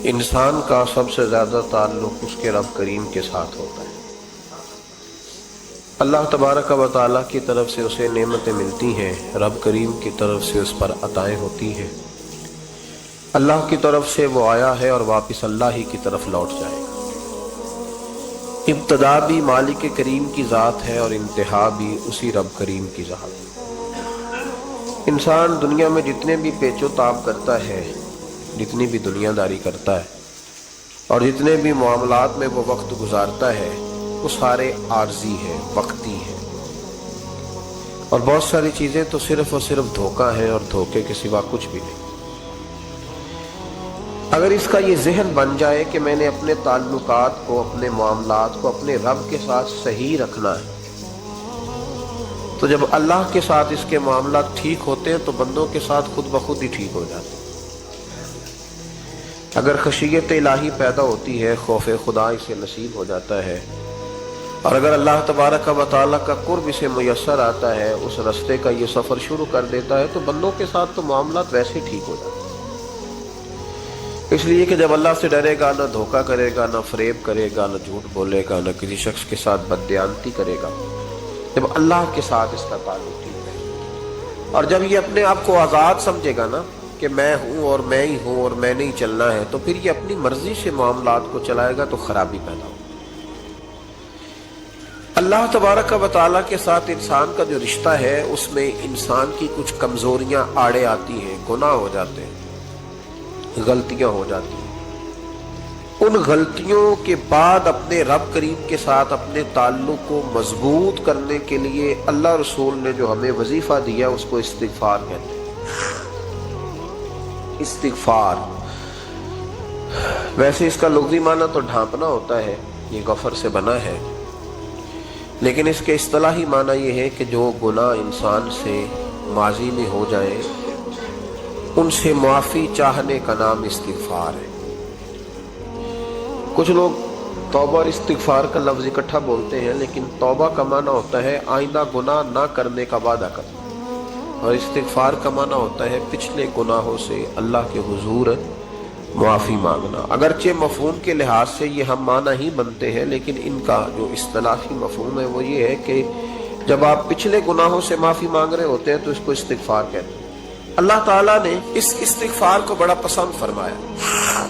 انسان کا سب سے زیادہ تعلق اس کے رب کریم کے ساتھ ہوتا ہے۔ اللہ تبارک و تعالیٰ کی طرف سے اسے نعمتیں ملتی ہیں، رب کریم کی طرف سے اس پر عطائیں ہوتی ہیں۔ اللہ کی طرف سے وہ آیا ہے اور واپس اللہ ہی کی طرف لوٹ جائے گا۔ ابتدا بھی مالک کریم کی ذات ہے اور انتہا بھی اسی رب کریم کی ذات ہے۔ انسان دنیا میں جتنے بھی پیچ و تاب کرتا ہے، جتنی بھی دنیا داری کرتا ہے اور جتنے بھی معاملات میں وہ وقت گزارتا ہے، وہ سارے عارضی ہیں، وقتی ہیں، اور بہت ساری چیزیں تو صرف اور صرف دھوکہ ہیں اور دھوکے کے سوا کچھ بھی نہیں۔ اگر اس کا یہ ذہن بن جائے کہ میں نے اپنے تعلقات کو، اپنے معاملات کو اپنے رب کے ساتھ صحیح رکھنا ہے، تو جب اللہ کے ساتھ اس کے معاملات ٹھیک ہوتے ہیں تو بندوں کے ساتھ خود بخود ہی ٹھیک ہو جاتے ہیں۔ اگر خشیت الہی پیدا ہوتی ہے، خوف خدا اسے نصیب ہو جاتا ہے، اور اگر اللہ تبارک و تعالیٰ کا قرب اسے میسر آتا ہے، اس رستے کا یہ سفر شروع کر دیتا ہے، تو بندوں کے ساتھ تو معاملات ویسے ٹھیک ہو جاتے ہیں۔ اس لیے کہ جب اللہ سے ڈرے گا، نہ دھوکہ کرے گا، نہ فریب کرے گا، نہ جھوٹ بولے گا، نہ کسی شخص کے ساتھ بددیانتی کرے گا، جب اللہ کے ساتھ اس کا تعلق ٹھیک ہے، اور جب یہ اپنے آپ کو آزاد سمجھے گا نا کہ میں ہوں اور میں ہی ہوں اور میں نے ہی چلنا ہے، تو پھر یہ اپنی مرضی سے معاملات کو چلائے گا تو خرابی پیدا ہوگی۔ اللہ تبارک و تعالیٰ کے ساتھ انسان کا جو رشتہ ہے، اس میں انسان کی کچھ کمزوریاں آڑے آتی ہیں، گناہ ہو جاتے ہیں، غلطیاں ہو جاتی ہیں۔ ان غلطیوں کے بعد اپنے رب کریم کے ساتھ اپنے تعلق کو مضبوط کرنے کے لیے اللہ رسول نے جو ہمیں وظیفہ دیا، اس کو استغفار کہتے ہیں۔ استغفار ویسے اس کا لغوی معنی تو ڈھانپنا ہوتا ہے، یہ غفر سے بنا ہے، لیکن اس کے اصطلاحی معنی یہ ہے کہ جو گناہ انسان سے ماضی میں ہو جائے، ان سے معافی چاہنے کا نام استغفار ہے۔ کچھ لوگ توبہ اور استغفار کا لفظ اکٹھا بولتے ہیں، لیکن توبہ کا معنی ہوتا ہے آئندہ گناہ نہ کرنے کا وعدہ کرنا، اور استغفار کا معنی ہوتا ہے پچھلے گناہوں سے اللہ کے حضور معافی مانگنا۔ اگرچہ مفہوم کے لحاظ سے یہ ہم معنی ہی بنتے ہیں، لیکن ان کا جو اصطلاحی مفہوم ہے وہ یہ ہے کہ جب آپ پچھلے گناہوں سے معافی مانگ رہے ہوتے ہیں تو اس کو استغفار کہتے ہیں۔ اللہ تعالیٰ نے اس استغفار کو بڑا پسند فرمایا،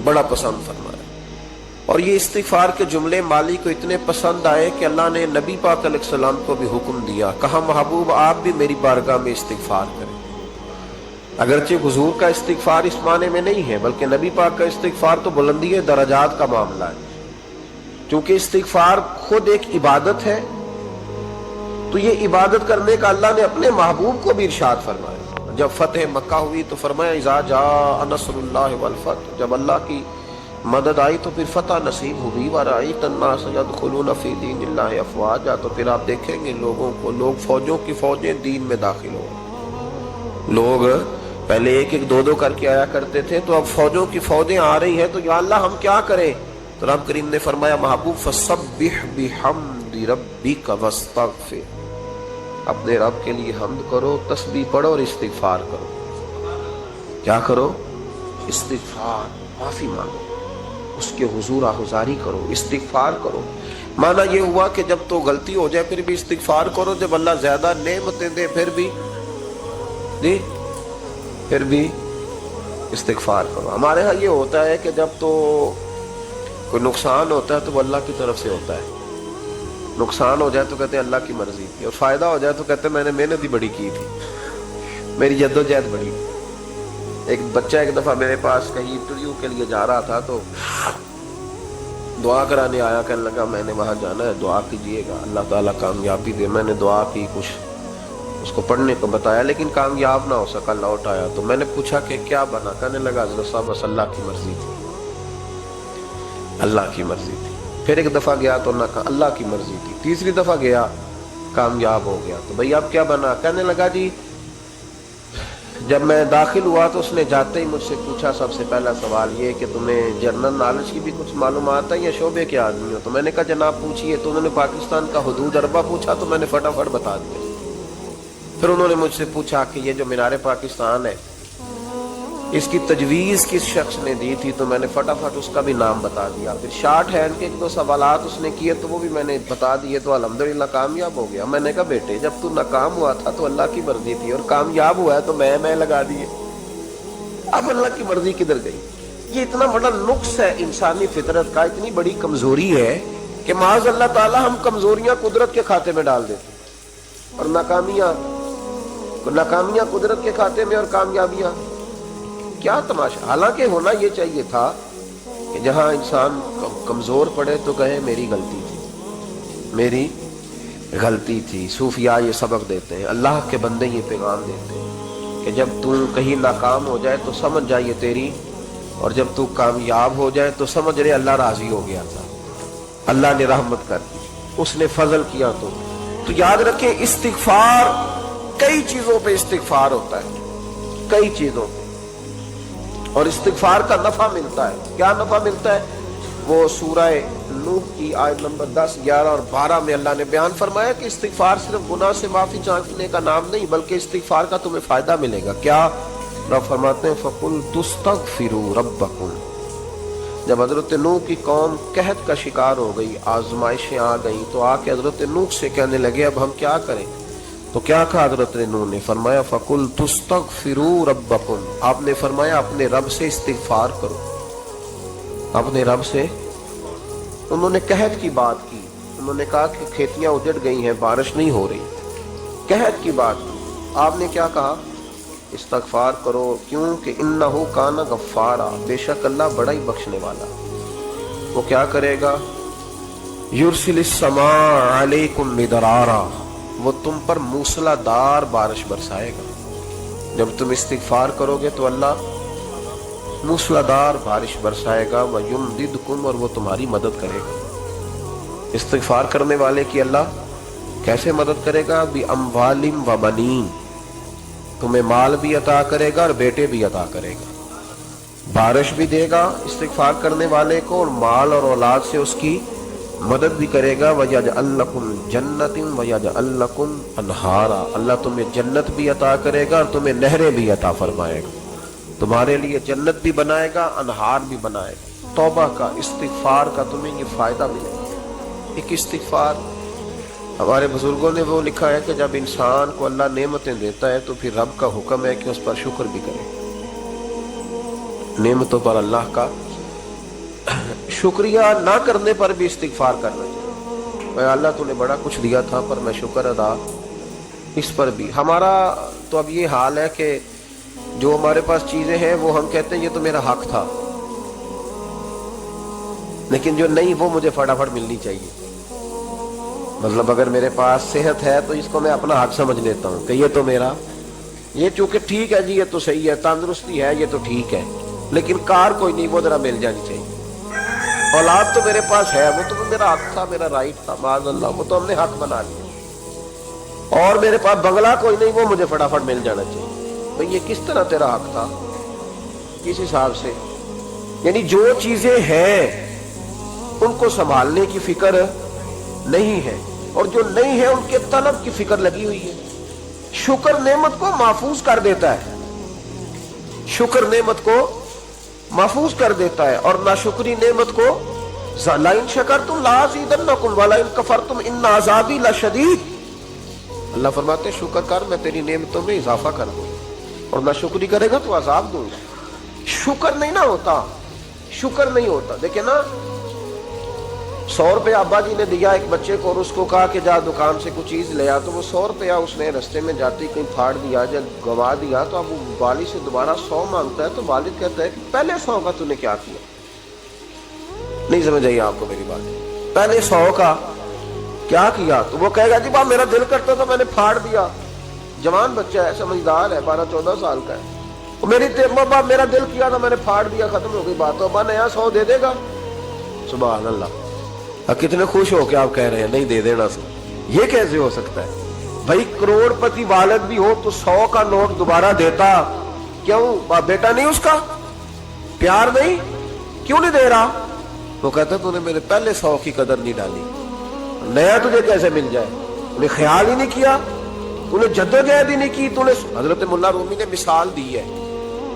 بڑا پسند فرمایا، اور یہ استغفار کے جملے مالی کو اتنے پسند آئے کہ اللہ نے نبی پاک علیہ السلام کو بھی حکم دیا، کہا محبوب آپ بھی میری بارگاہ میں استغفار کریں۔ اگرچہ حضور کا استغفار اس معنی میں نہیں ہے، بلکہ نبی پاک کا استغفار تو بلندی درجات کا معاملہ ہے۔ چونکہ استغفار خود ایک عبادت ہے، تو یہ عبادت کرنے کا اللہ نے اپنے محبوب کو بھی ارشاد فرمایا۔ جب فتح مکہ ہوئی تو فرمایا اذا جاء نصر اللہ والفتح، جب اللہ کی مدد آئی تو پھر فتح نصیب ہوئی، وَرَأَيْتَ النَّاسَ يَدْخُلُونَ فِي دِينِ اللَّهِ أَفْوَاجًا، تو پھر آپ دیکھیں گے لوگوں کو، لوگ فوجوں کی فوجیں دین میں داخل ہوں۔ لوگ پہلے ایک ایک دو دو کر کے آیا کرتے تھے، تو اب فوجوں کی فوجیں آ رہی ہیں، تو یا اللہ ہم کیا کریں؟ تو رب کریم نے فرمایا محبوب فَسَبِّحْ بِحَمْدِ رَبِّكَ وَاسْتَغْفِرْ، اپنے رب کے لیے حمد کرو، تسبیح پڑھو اور استغفار کرو۔ کیا کرو؟ استغفار، معافی مانگو، اس کے حضور آہذاری کرو، استغفار کرو۔ معنی یہ ہوا کہ جب تو غلطی ہو جائے پھر بھی استغفار کرو، جب اللہ زیادہ نعمتیں دے پھر بھی استغفار کرو۔ ہمارے ہاں یہ ہوتا ہے کہ جب تو کوئی نقصان ہوتا ہے تو وہ اللہ کی طرف سے ہوتا ہے، نقصان ہو جائے تو کہتے ہیں اللہ کی مرضی تھی، اور فائدہ ہو جائے تو کہتے ہیں میں نے محنت ہی بڑی کی تھی، میری جدوجہد بڑی تھی۔ ایک بچہ ایک دفعہ میرے پاس کہیں انٹرویو کے لیے جا رہا تھا، تو دعا کرانے آیا، کہنے لگا میں نے وہاں جانا ہے، دعا کیجیے گا اللہ تعالیٰ کامیابی دے۔ میں نے دعا کی، کچھ اس کو پڑھنے کو بتایا، لیکن کامیاب نہ ہو سکا، لوٹ آیا۔ تو میں نے پوچھا کہ کیا بنا؟ کہنے لگا حضرت صاحب بس اللہ کی مرضی تھی، اللہ کی مرضی تھی۔ پھر ایک دفعہ گیا تو نہ کہا اللہ کی مرضی تھی، تیسری دفعہ گیا کامیاب ہو گیا۔ تو بھئی اب کیا بنا؟ کہنے لگا جی جب میں داخل ہوا تو اس نے جاتے ہی مجھ سے پوچھا سب سے پہلا سوال یہ کہ تمہیں جنرل نالج کی بھی کچھ معلومات ہے یا شعبے کے آدمی ہو؟ تو میں نے کہا جناب پوچھیے۔ تو انہوں نے پاکستان کا حدود اربہ پوچھا تو میں نے فٹافٹ بتا دیا۔ پھر انہوں نے مجھ سے پوچھا کہ یہ جو مینار پاکستان ہے اس کی تجویز کس شخص نے دی تھی تو میں نے فٹافٹ اس کا بھی نام بتا دیا. پھر شارٹ ہینڈ کے 1-2 سوالات اس نے کیے تو وہ بھی میں نے بتا دیے, تو الحمدللہ کامیاب ہو گیا. میں نے کہا بیٹے جب تو ناکام ہوا تھا تو اللہ کی مرضی تھی, اور کامیاب ہوا ہے تو میں لگا دیے. اب اللہ کی مرضی کدھر گئی؟ یہ اتنا بڑا نقص ہے انسانی فطرت کا, اتنی بڑی کمزوری ہے کہ معاذ اللہ تعالی ہم کمزوریاں قدرت کے کھاتے میں ڈال دیتے ہیں, اور ناکامیاں قدرت کے کھاتے میں, اور کامیابیاں. کیا تماشا. حالانکہ ہونا یہ چاہیے تھا کہ جہاں انسان کمزور پڑے تو کہے میری غلطی تھی. صوفیاء یہ سبق دیتے ہیں, اللہ کے بندے یہ پیغام دیتے ہیں کہ جب تو کہیں ناکام ہو جائے تو سمجھ جائے یہ تیری, اور جب تو کامیاب ہو جائے تو سمجھ رہے اللہ راضی ہو گیا تھا, اللہ نے رحمت کر دی, اس نے فضل کیا. تو یاد رکھیں استغفار, کئی چیزوں پہ استغفار ہوتا ہے, کئی چیزوں پہ, اور استغفار کا نفع ملتا ہے. کیا نفع ملتا ہے؟ وہ سورہ نوح کی آیت نمبر 10, 11 اور 12 میں اللہ نے بیان فرمایا کہ استغفار صرف گناہ سے معافی چاہنے کا نام نہیں, بلکہ استغفار کا تمہیں فائدہ ملے گا. کیا؟ رب فرماتے ہیں فَقُلْتُ اسْتَغْفِرُوا رَبَّكُمْ. جب حضرت نوح کی قوم قحط کا شکار ہو گئی, آزمائشیں آ گئیں, تو آ کے حضرت نوح سے کہنے لگے اب ہم کیا کریں؟ تو کیا کہا حضرت نوح نے؟ فرمایا فَقُلْتُ اسْتَغْفِرُوا رَبَّكُمْ. آپ نے فرمایا اپنے رب سے استغفار کرو, اپنے رب سے. انہوں نے قحط کی بات کی, انہوں نے کہا کہ کھیتیاں اجڑ گئی ہیں, بارش نہیں ہو رہی, قحط کی بات کی. آپ نے کیا کہا؟ استغفار کرو. کیوں کہ انہو کان غفارا, بے شک اللہ بڑا ہی بخشنے والا. وہ کیا کرے گا؟ یرسل السماء علیکم مدرارا, وہ تم پر موسلا دار بارش برسائے گا. جب تم استغفار کرو گے تو اللہ موسلا دار بارش برسائے گا. وَيُمْدِدْكُمْ, اور وہ تمہاری مدد کرے گا. استغفار کرنے والے کی اللہ کیسے مدد کرے گا؟ بِأَمْوَالٍ وَبَنِينَ, تمہیں مال بھی عطا کرے گا اور بیٹے بھی عطا کرے گا. بارش بھی دے گا استغفار کرنے والے کو, اور مال اور اولاد سے اس کی مدد بھی کرے گا. وَيَجْعَلْ لَكُمْ جَنَّةٍ وَيَجْعَلْ لَكُمْ أَنْهَارًا, اللہ تمہیں جنت بھی عطا کرے گا اور تمہیں نہریں بھی عطا فرمائے گا. تمہارے لیے جنت بھی بنائے گا, انہار بھی بنائے گا. توبہ کا, استغفار کا تمہیں یہ فائدہ ملے گا. ایک استغفار, ہمارے بزرگوں نے وہ لکھا ہے کہ جب انسان کو اللہ نعمتیں دیتا ہے تو پھر رب کا حکم ہے کہ اس پر شکر بھی کرے. نعمتوں پر اللہ کا شکریہ نہ کرنے پر بھی استغفار کرنا چاہیے. اے اللہ تو نے بڑا کچھ دیا تھا پر میں شکر ادا اس پر بھی. ہمارا تو اب یہ حال ہے کہ جو ہمارے پاس چیزیں ہیں وہ ہم کہتے ہیں یہ تو میرا حق تھا, لیکن جو نہیں وہ مجھے فٹافٹ ملنی چاہیے. مطلب اگر میرے پاس صحت ہے تو اس کو میں اپنا حق سمجھ لیتا ہوں کہ یہ تو میرا, یہ چونکہ ٹھیک ہے جی, یہ تو صحیح ہے, تندرستی ہے, یہ تو ٹھیک ہے, لیکن کار کوئی نہیں, وہ ذرا مل جانی چاہیے. اولاد تو میرے پاس ہے, وہ تو میرا حق تھا, میرا رائٹ تھا, معاذ اللہ وہ تو ہم نے حق بنا لیا. اور میرے پاس بنگلہ کوئی نہیں, وہ مجھے فٹافٹ مل جانا چاہیے. بھئی یہ کس طرح تیرا حق تھا؟ کس حساب سے؟ یعنی جو چیزیں ہیں ان کو سنبھالنے کی فکر نہیں ہے, اور جو نہیں ہے ان کے طلب کی فکر لگی ہوئی ہے. شکر نعمت کو محفوظ کر دیتا ہے, شکر نعمت کو محفوظ کر دیتا ہے, اور ناشکری نعمت کو لَئِن شَكَرْتُمْ لَأَزِيدَنَّكُمْ وَلَئِن كَفَرْتُمْ إِنَّ عَذَابِي لَشَدِيدٌ. اللہ فرماتے ہیں شکر کر, میں تیری نعمتوں میں اضافہ کر دوں, اور ناشکری کرے گا تو عذاب دوں گا. شکر نہیں نہ ہوتا, شکر نہیں ہوتا. دیکھیں نا, 100 روپیہ ابا جی نے دیا ایک بچے کو, اور اس کو کہا کہ جا دکان سے کچھ چیز لے آ, تو وہ 100 روپیہ اس نے رستے میں جاتے کہیں پھاڑ دیا, جب گوا دیا تو اب وہ والد سے دوبارہ 100 مانگتا ہے. تو والد کہتا ہے کہ پہلے 100 کا تو نے کیا کیا؟ نہیں سمجھ آئی آپ کو میری بات؟ پہلے 100 کا کیا کیا؟ تو وہ کہے گا جی باپ میرا دل کرتا تو میں نے پھاڑ دیا. جوان بچہ ہے, سمجھدار ہے, 12-14 سال کا ہے. باپ میرا دل کیا تھا میں نے پھاڑ دیا, ختم ہو گئی بات. تو ابا نیا 100 دے دے گا. سبحان اللہ. اب کتنے خوش ہو کے آپ کہہ رہے ہیں نہیں دے دینا سو. یہ کیسے ہو سکتا ہے بھائی؟ کروڑ پتی والد بھی ہو تو 100 کا نوٹ دوبارہ دیتا کیوں؟ بیٹا نہیں اس کا پیار نہیں, کیوں نہیں دے رہا؟ وہ کہتا تو نے میرے پہلے 100 کی قدر نہیں ڈالی, نیا تجھے کیسے مل جائے؟ تو نے خیال ہی نہیں کیا, تو نے جدوجہد ہی نہیں کی. تو نے حضرت مولا رومی نے مثال دی ہے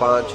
5